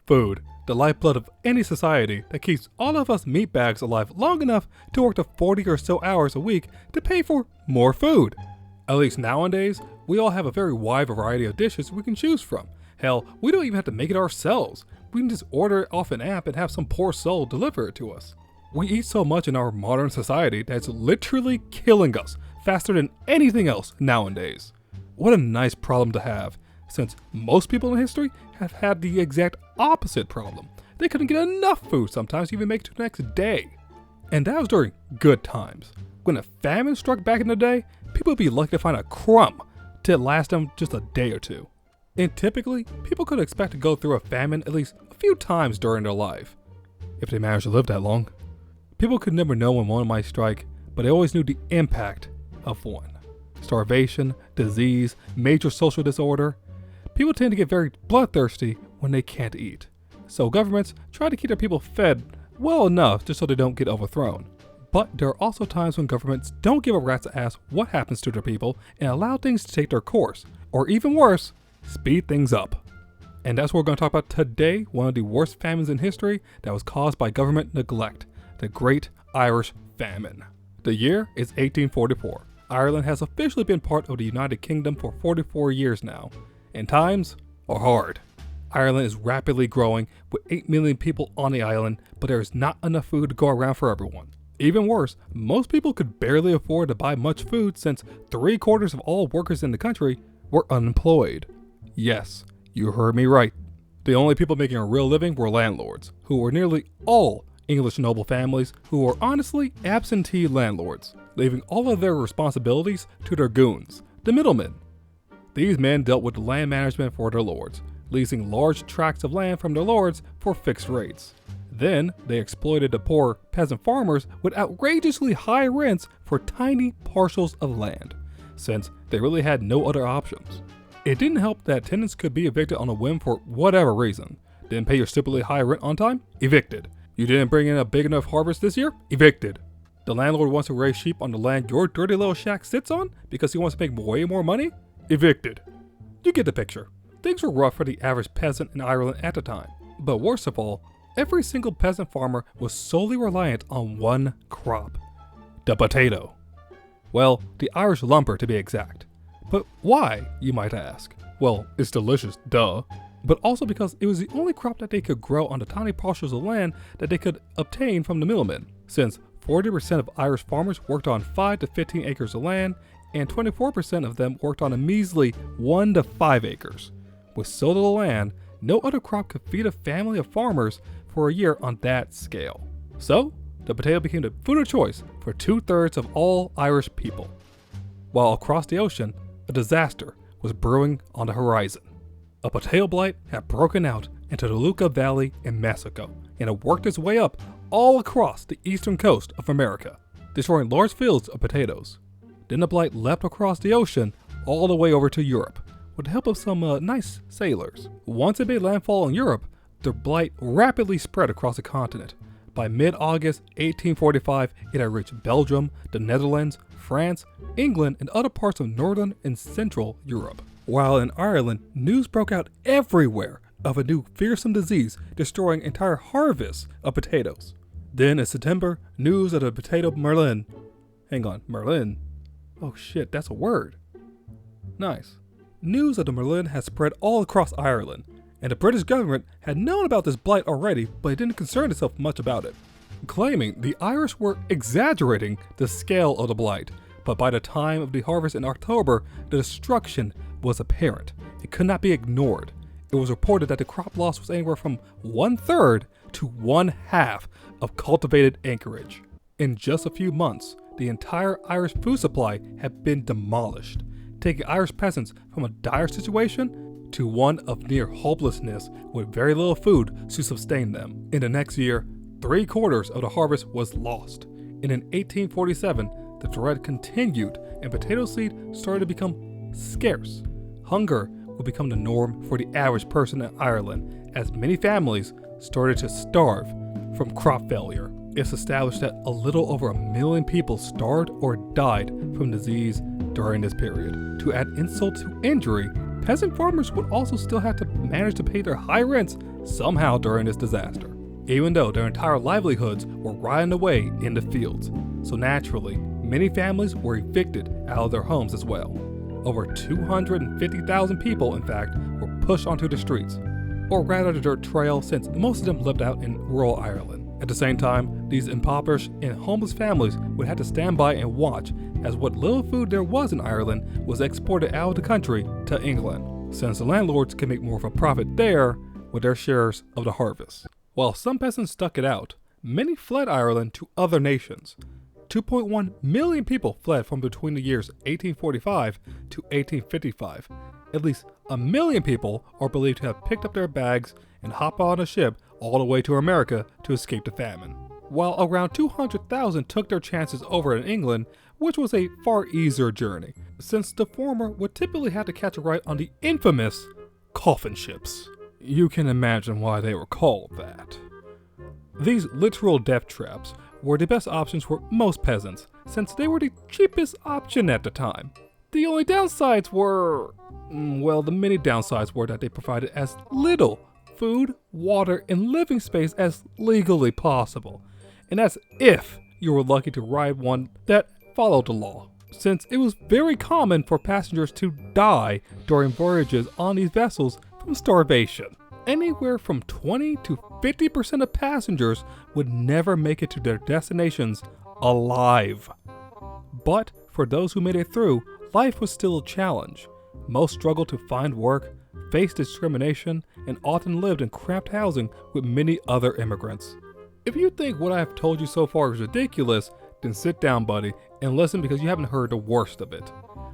Food, the lifeblood of any society that keeps all of us meatbags alive long enough to work the 40 or so hours a week to pay for more food. At least nowadays, we all have a very wide variety of dishes we can choose from. Hell, we don't even have to make it ourselves. We can just order it off an app and have some poor soul deliver it to us. We eat so much in our modern society that it's literally killing us faster than anything else nowadays. What a nice problem to have, since most people in history have had the exact opposite problem. They couldn't get enough food sometimes to even make it to the next day. And that was during good times. When a famine struck back in the day, people would be lucky to find a crumb to last them just a day or two. And typically, people could expect to go through a famine at least a few times during their life, if they managed to live that long. People could never know when one might strike, but they always knew the impact of one. Starvation, disease, major social disorder. People tend to get very bloodthirsty when they can't eat. So governments try to keep their people fed well enough just so they don't get overthrown. But there are also times when governments don't give a rat's ass what happens to their people and allow things to take their course, or even worse, speed things up. And that's what we're going to talk about today, one of the worst famines in history that was caused by government neglect, the Great Irish Famine. The year is 1844. Ireland has officially been part of the United Kingdom for 44 years now, and times are hard. Ireland is rapidly growing with 8 million people on the island, but there is not enough food to go around for everyone. Even worse, most people could barely afford to buy much food since 3/4 of all workers in the country were unemployed. Yes, you heard me right. The only people making a real living were landlords, who were nearly all English noble families who were honestly absentee landlords, leaving all of their responsibilities to their goons, the middlemen. These men dealt with land management for their lords, leasing large tracts of land from their lords for fixed rates. Then, they exploited the poor peasant farmers with outrageously high rents for tiny parcels of land, since they really had no other options. It didn't help that tenants could be evicted on a whim for whatever reason. Didn't pay your stupidly high rent on time? Evicted. You didn't bring in a big enough harvest this year? Evicted. The landlord wants to raise sheep on the land your dirty little shack sits on because he wants to make way more money? Evicted. You get the picture. Things were rough for the average peasant in Ireland at the time. But worst of all, every single peasant farmer was solely reliant on one crop, the potato. Well, the Irish lumper to be exact. But why, you might ask? Well, it's delicious, duh. But also because it was the only crop that they could grow on the tiny parcels of land that they could obtain from the middlemen, since 40% of Irish farmers worked on 5 to 15 acres of land, and 24% of them worked on a measly 1 to 5 acres. With so little land, no other crop could feed a family of farmers for a year on that scale. So, the potato became the food of choice for 2/3 of all Irish people. While across the ocean, a disaster was brewing on the horizon. A potato blight had broken out into the Luca Valley in Mexico, and it worked its way up all across the eastern coast of America, destroying large fields of potatoes. Then the blight leapt across the ocean all the way over to Europe, with the help of some nice sailors. Once it made landfall in Europe, the blight rapidly spread across the continent. By mid-August 1845, it had reached Belgium, the Netherlands, France, England, and other parts of northern and central Europe. While in Ireland, news broke out everywhere of a new fearsome disease destroying entire harvests of potatoes. Then in September, news of the potato Merlin. Merlin? Oh shit, that's a word. Nice. News of the Merlin had spread all across Ireland, and the British government had known about this blight already, but it didn't concern itself much about it, claiming the Irish were exaggerating the scale of the blight. But by the time of the harvest in October, the destruction was apparent. It could not be ignored. It was reported that the crop loss was anywhere from 1/3 to 1/2 of cultivated acreage. In just a few months, the entire Irish food supply had been demolished, taking Irish peasants from a dire situation to one of near hopelessness with very little food to sustain them. In the next year, 3/4 of the harvest was lost. And in 1847, the threat continued and potato seed started to become scarce. Hunger would become the norm for the average person in Ireland as many families started to starve from crop failure. It's established that a little over 1 million people starved or died from disease during this period. To add insult to injury, peasant farmers would also still have to manage to pay their high rents somehow during this disaster, even though their entire livelihoods were rotting away in the fields. So naturally, many families were evicted out of their homes as well. Over 250,000 people, in fact, were pushed onto the streets, or rather the dirt trail, since most of them lived out in rural Ireland. At the same time, these impoverished and homeless families would have to stand by and watch as what little food there was in Ireland was exported out of the country to England, since the landlords could make more of a profit there with their shares of the harvest. While some peasants stuck it out, many fled Ireland to other nations. 2.1 million people fled from between the years 1845 to 1855. At least 1 million people are believed to have picked up their bags and hopped on a ship all the way to America to escape the famine, while around 200,000 took their chances over in England, which was a far easier journey, since the former would typically have to catch a ride on the infamous coffin ships. You can imagine why they were called that. These literal death traps were the best options for most peasants, since they were the cheapest option at the time. The only downsides were, well, the many downsides were that they provided as little food, water, and living space as legally possible. And that's if you were lucky to ride one that followed the law, since it was very common for passengers to die during voyages on these vessels from starvation. Anywhere from 20 to 50% of passengers would never make it to their destinations alive. But for those who made it through, life was still a challenge. Most struggled to find work, faced discrimination, and often lived in cramped housing with many other immigrants. If you think what I have told you so far is ridiculous, then sit down, buddy, and listen, because you haven't heard the worst of it.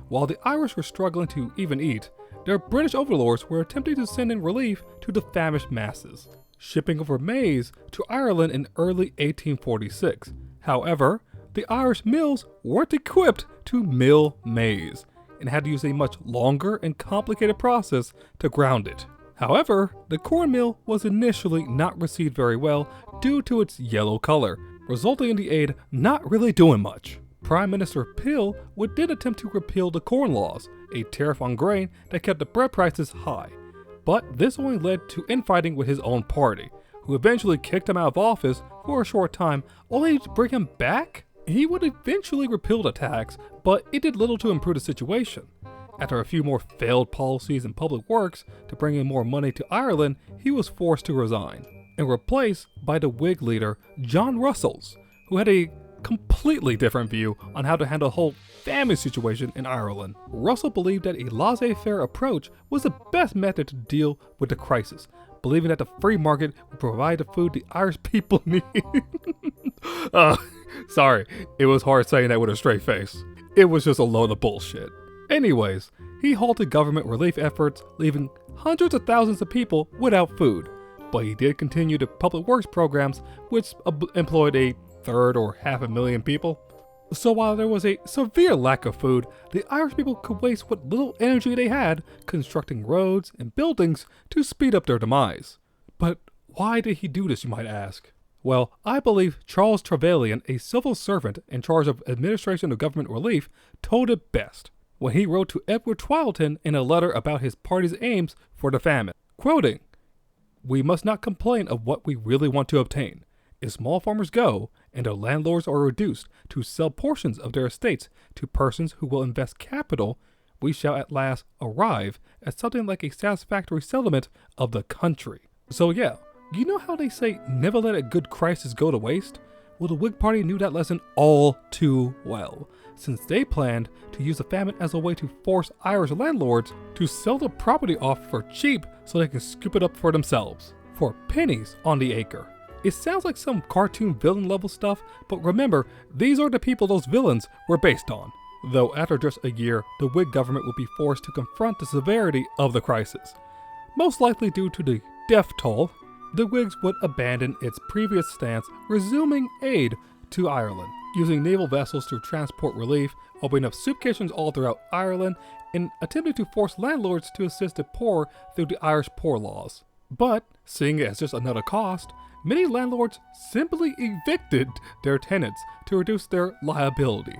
While the Irish were struggling to even eat, their British overlords were attempting to send in relief to the famished masses, shipping over maize to Ireland in early 1846. However, the Irish mills weren't equipped to mill maize, and had to use a much longer and complicated process to ground it. However, the cornmeal was initially not received very well due to its yellow color, resulting in the aid not really doing much. Prime Minister Peel did attempt to repeal the corn laws, a tariff on grain that kept the bread prices high. But this only led to infighting with his own party, who eventually kicked him out of office for a short time, only to bring him back. He would eventually repeal the tax, but it did little to improve the situation. After a few more failed policies in public works to bring in more money to Ireland, he was forced to resign, and replaced by the Whig leader John Russell, who had a completely different view on how to handle the whole famine situation in Ireland. Russell believed that a laissez-faire approach was the best method to deal with the crisis, believing that the free market would provide the food the Irish people need. Sorry, it was hard saying that with a straight face. It was just a load of bullshit. Anyways, he halted government relief efforts, leaving hundreds of thousands of people without food. But he did continue the public works programs, which employed a third or half a million people. So while there was a severe lack of food, the Irish people could waste what little energy they had constructing roads and buildings to speed up their demise. But why did he do this, you might ask? Well, I believe Charles Trevelyan, a civil servant in charge of administration of government relief, told it best when he wrote to Edward Twilton in a letter about his party's aims for the famine, quoting, "We must not complain of what we really want to obtain. If small farmers go, and their landlords are reduced to sell portions of their estates to persons who will invest capital, we shall at last arrive at something like a satisfactory settlement of the country." So yeah, you know how they say never let a good crisis go to waste? Well, the Whig Party knew that lesson all too well, since they planned to use the famine as a way to force Irish landlords to sell the property off for cheap so they can scoop it up for themselves, for pennies on the acre. It sounds like some cartoon villain level stuff, but remember, these are the people those villains were based on. Though after just a year, the Whig government would be forced to confront the severity of the crisis. Most likely due to the death toll, the Whigs would abandon its previous stance, resuming aid to Ireland, using naval vessels to transport relief, opening up soup kitchens all throughout Ireland, and attempting to force landlords to assist the poor through the Irish Poor Laws. But, seeing it as just another cost, many landlords simply evicted their tenants to reduce their liability.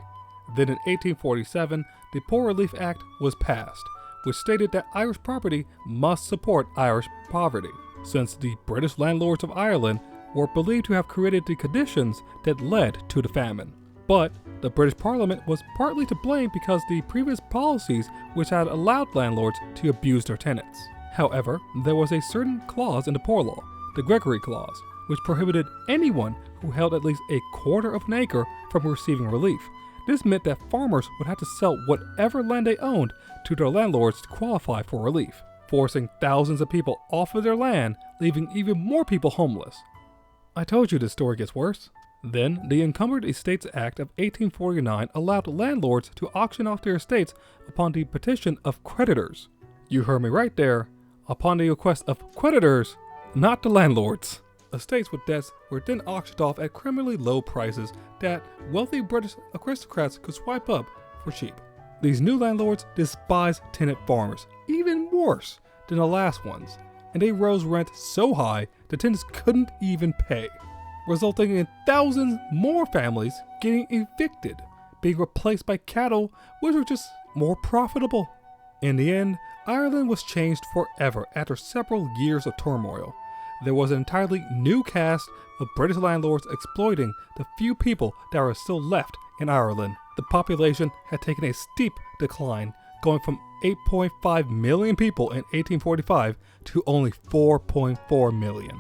Then in 1847, the Poor Relief Act was passed, which stated that Irish property must support Irish poverty. since the British landlords of Ireland were believed to have created the conditions that led to the famine. But the British Parliament was partly to blame because the previous policies which had allowed landlords to abuse their tenants. However, there was a certain clause in the Poor Law, the Gregory Clause, which prohibited anyone who held at least a quarter of an acre from receiving relief. This meant that farmers would have to sell whatever land they owned to their landlords to qualify for relief, forcing thousands of people off of their land, leaving even more people homeless. I told you this story gets worse. Then, the Encumbered Estates Act of 1849 allowed landlords to auction off their estates upon the petition of creditors. You heard me right there, upon the request of creditors, not the landlords. Estates with debts were then auctioned off at criminally low prices that wealthy British aristocrats could swipe up for cheap. These new landlords despised tenant farmers, even worse than the last ones, and they rose rent so high the tenants couldn't even pay, resulting in thousands more families getting evicted, being replaced by cattle which were just more profitable. In the end, Ireland was changed forever after several years of turmoil. There was an entirely new cast of British landlords exploiting the few people that were still left in Ireland. The population had taken a steep decline, going from 8.5 million people in 1845 to only 4.4 million.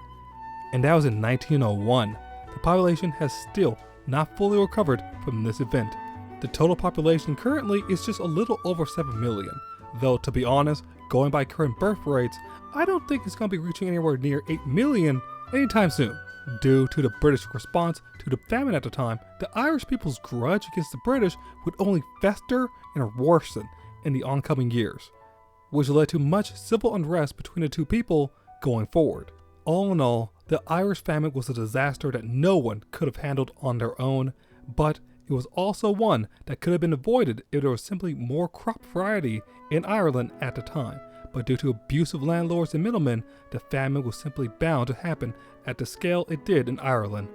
And that was in 1901. The population has still not fully recovered from this event. The total population currently is just a little over 7 million, though to be honest, going by current birth rates, I don't think it's going to be reaching anywhere near 8 million anytime soon. Due to the British response to the famine at the time, the Irish people's grudge against the British would only fester and worsen in the oncoming years, which led to much civil unrest between the two people going forward. All in all, the Irish famine was a disaster that no one could have handled on their own, but it was also one that could have been avoided if there was simply more crop variety in Ireland at the time. But due to abusive landlords and middlemen, the famine was simply bound to happen at the scale it did in Ireland.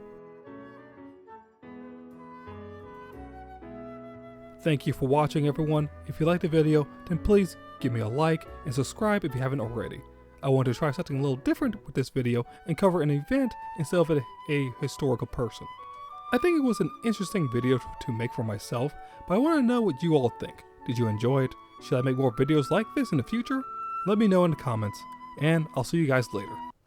Thank you for watching, everyone. If you liked the video, then please give me a like and subscribe if you haven't already. I want to try something a little different with this video and cover an event instead of a historical person. I think it was an interesting video to make for myself, but I want to know what you all think. Did you enjoy it? Should I make more videos like this in the future? Let me know in the comments, and I'll see you guys later.